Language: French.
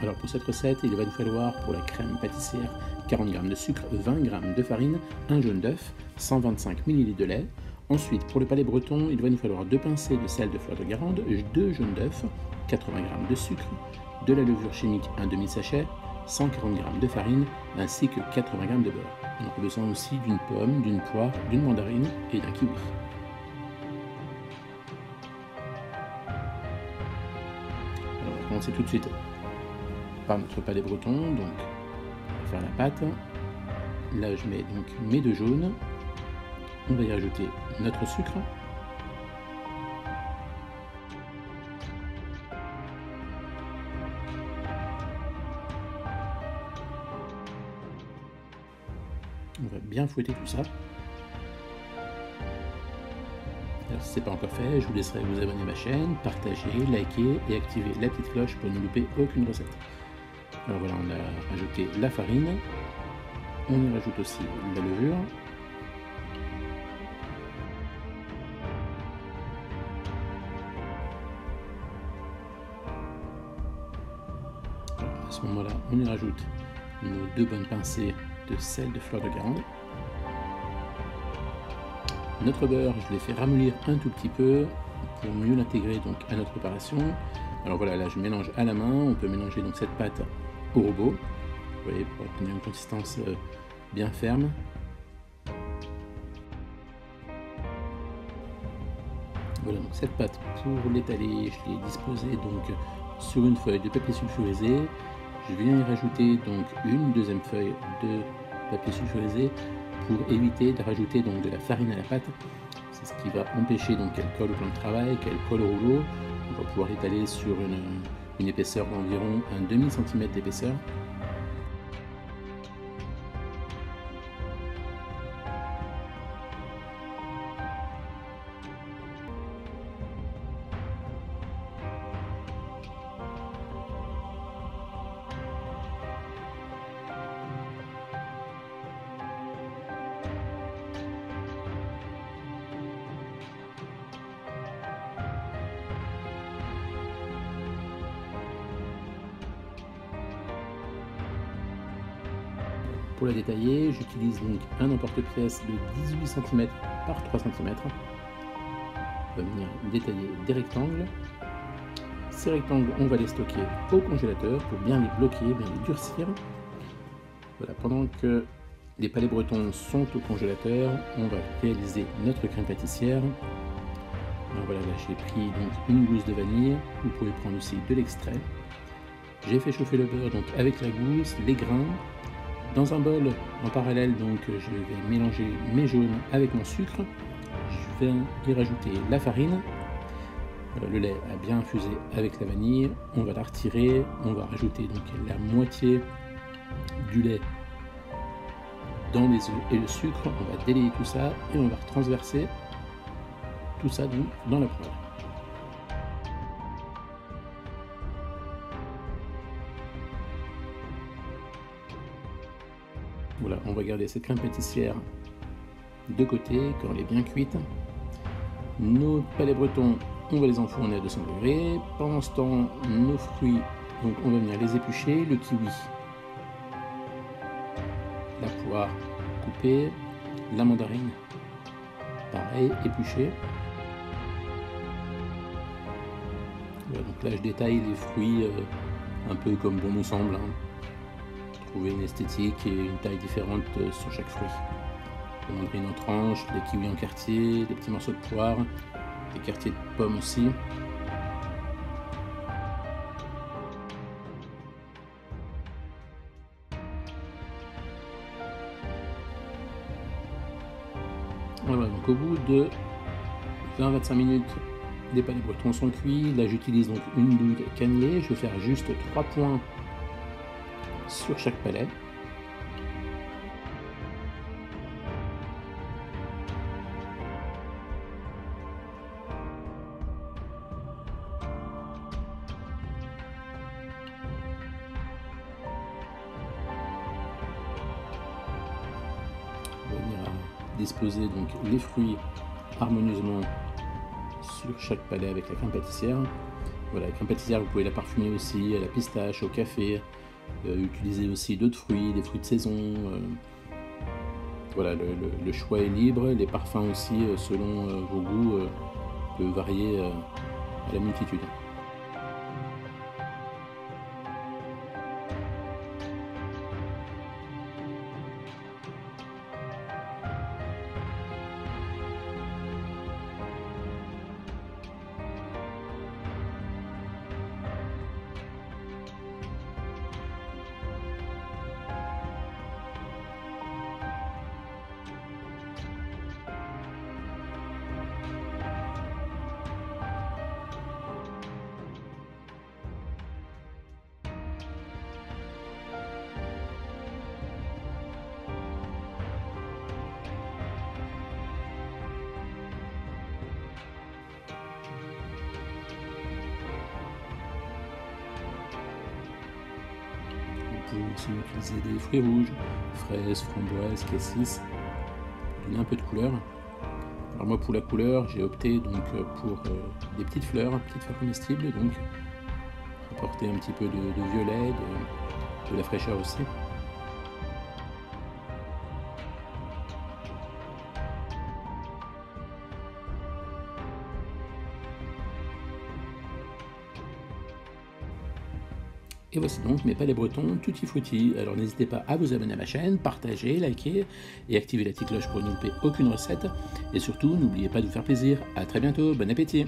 Alors pour cette recette, il va nous falloir pour la crème pâtissière 40 g de sucre, 20 g de farine, un jaune d'œuf, 125 ml de lait. Ensuite, pour le palais breton, il va nous falloir 2 pincées de sel de fleur de Guérande, 2 jaunes d'œuf, 80 g de sucre, de la levure chimique, un demi-sachet, 140 g de farine, ainsi que 80 g de beurre. On a besoin aussi d'une pomme, d'une poire, d'une mandarine et d'un kiwi. Alors on va commencer tout de suite par notre palais breton, donc on va faire la pâte. Là je mets donc mes 2 jaunes, on va y rajouter notre sucre, on va bien fouetter tout ça. Alors, si ce n'est pas encore fait, je vous laisserai vous abonner à ma chaîne, partager, liker et activer la petite cloche pour ne louper aucune recette. Alors voilà, on a rajouté la farine, on y rajoute aussi la levure, alors, à ce moment-là, on y rajoute nos 2 bonnes pincées de sel de fleur de Guérande. Notre beurre, je l'ai fait ramollir un tout petit peu pour mieux l'intégrer donc à notre préparation. Alors voilà, là je mélange à la main, on peut mélanger donc cette pâte au robot, vous voyez, pour obtenir une consistance bien ferme. Voilà, donc cette pâte, pour l'étaler, je l'ai disposée donc sur une feuille de papier sulfurisé. Je viens y rajouter donc une deuxième feuille de papier sulfurisé pour éviter de rajouter donc de la farine à la pâte. C'est ce qui va empêcher donc qu'elle colle au plan de travail, qu'elle colle au rouleau. On va pouvoir l'étaler sur une épaisseur d'environ un demi-centimètre d'épaisseur. Pour la détailler, j'utilise donc un emporte-pièce de 18 cm par 3 cm. On va venir détailler des rectangles. Ces rectangles, on va les stocker au congélateur pour bien les bloquer, bien les durcir. Voilà, pendant que les palais bretons sont au congélateur, on va réaliser notre crème pâtissière. Alors voilà, là j'ai pris donc une gousse de vanille, vous pouvez prendre aussi de l'extrait. J'ai fait chauffer le beurre donc avec la gousse, les grains. Dans un bol en parallèle, donc je vais mélanger mes jaunes avec mon sucre. Je vais y rajouter la farine. Voilà, le lait a bien infusé avec la vanille. On va la retirer. On va rajouter donc la moitié du lait dans les œufs et le sucre. On va délayer tout ça et on va retransverser tout ça donc dans la poêle. Voilà, on va garder cette crème pâtissière de côté quand elle est bien cuite. Nos palais bretons, on va les enfourner à 200 degrés. Pendant ce temps, nos fruits, donc on va venir les éplucher. Le kiwi, la poire coupée, la mandarine, pareil, épluchée. Voilà, donc là je détaille les fruits un peu comme bon me semble. Trouver une esthétique et une taille différente sur chaque fruit. La mandarine en tranches, des kiwis en quartiers, des petits morceaux de poire, des quartiers de pommes aussi. Voilà, donc au bout de 20-25 minutes, les palais bretons sont cuits. Là j'utilise donc une douille cannelée, je vais faire juste 3 points sur chaque palais. On va venir disposer donc les fruits harmonieusement sur chaque palais avec la crème pâtissière. Voilà, la crème pâtissière, vous pouvez la parfumer aussi à la pistache, au café, utiliser aussi d'autres fruits, des fruits de saison. Voilà, le choix est libre, les parfums aussi, selon vos goûts, peuvent varier à la multitude. Vous pouvez aussi utiliser des fruits rouges, fraises, framboises, cassis, pour donner un peu de couleur. Alors moi, pour la couleur, j'ai opté donc pour des petites fleurs comestibles, donc apporter un petit peu de violet, de la fraîcheur aussi. Et voici donc mes palets bretons tutti frutti. Alors n'hésitez pas à vous abonner à ma chaîne, partager, liker et activer la petite cloche pour ne louper aucune recette. Et surtout, n'oubliez pas de vous faire plaisir. A très bientôt, bon appétit!